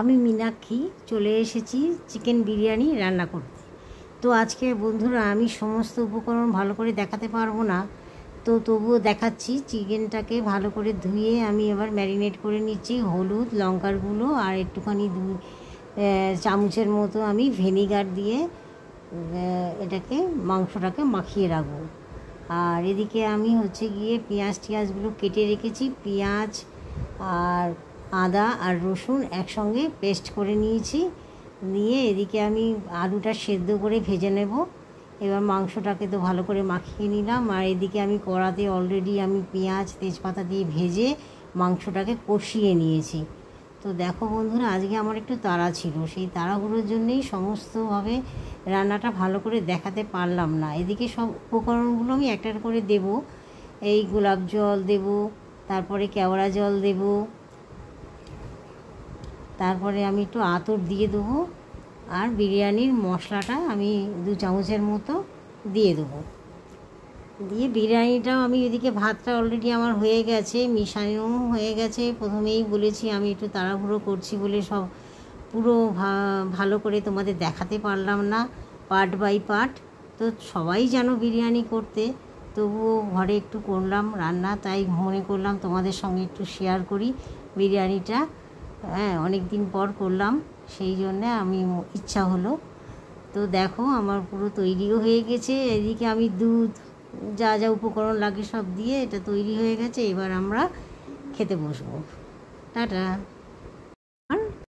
আমি মীনাক্ষী চলে এসেছি চিকেন বিরিয়ানি রান্না করতে। তো আজকে বন্ধুরা আমি সমস্ত উপকরণ ভালো করে দেখাতে পারবো না, তো তবুও দেখাচ্ছি। চিকেনটাকে ভালো করে ধুয়ে আমি এবার ম্যারিনেট করে নিচ্ছি। হলুদ, লঙ্কার গুঁড়ো আর একটুখানি চামচের মতো আমি ভিনিগার দিয়ে এটাকে মাংসটাকে মাখিয়ে রাখবো। আর এদিকে আমি গিয়ে পেঁয়াজগুলো কেটে রেখেছি। পেঁয়াজ আর আদা আর রসুন একসঙ্গে পেস্ট করে নিয়েছি। নিয়ে এদিকে আমি আলুটা সেদ্ধ করে ভেজে নেব। এবার মাংসটাকে তো ভালো করে মাখিয়ে নিলাম। আর এদিকে আমি কড়াতে অলরেডি আমি পেঁয়াজ তেজপাতা দিয়ে ভেজে মাংসটাকে কষিয়ে নিয়েছি। তো দেখো বন্ধুরা, আজকে আমার একটু তাড়া ছিল, সেই তাড়াহুড়োর জন্যেই সমস্তভাবে রান্নাটা ভালো করে দেখাতে পারলাম না। এদিকে সব উপকরণগুলো আমি একটা করে দেব। এই গোলাপ জল দেব, তারপরে কেওড়া জল দেব, তারপরে আমি একটু আতর দিয়ে দেবো, আর বিরিয়ানির মশলাটা আমি 2 চামচের মতো দিয়ে দেবো। দিয়ে বিরিয়ানিটাও আমি এদিকে ভাতটা অলরেডি আমার হয়ে গেছে, মিশানো হয়ে গেছে। প্রথমেই বলেছি আমি একটু তাড়াহুড়ো করছি বলে সব পুরো ভালো করে তোমাদের দেখাতে পারলাম না, পার্ট বাই পার্ট। তো সবাই জানো বিরিয়ানি করতে, তবুও ঘরে একটু করলাম রান্না, তাই মনে করলাম তোমাদের সঙ্গে একটু শেয়ার করি বিরিয়ানিটা। হ্যাঁ, অনেক দিন পর করলাম, সেই জন্যে আমি ইচ্ছা হলো। তো দেখো আমার পুরো তৈরিও হয়ে গেছে। এদিকে আমি দুধ, যা যা উপকরণ লাগে সব দিয়ে এটা তৈরি হয়ে গেছে। এবার আমরা খেতে বসবো। টাটা।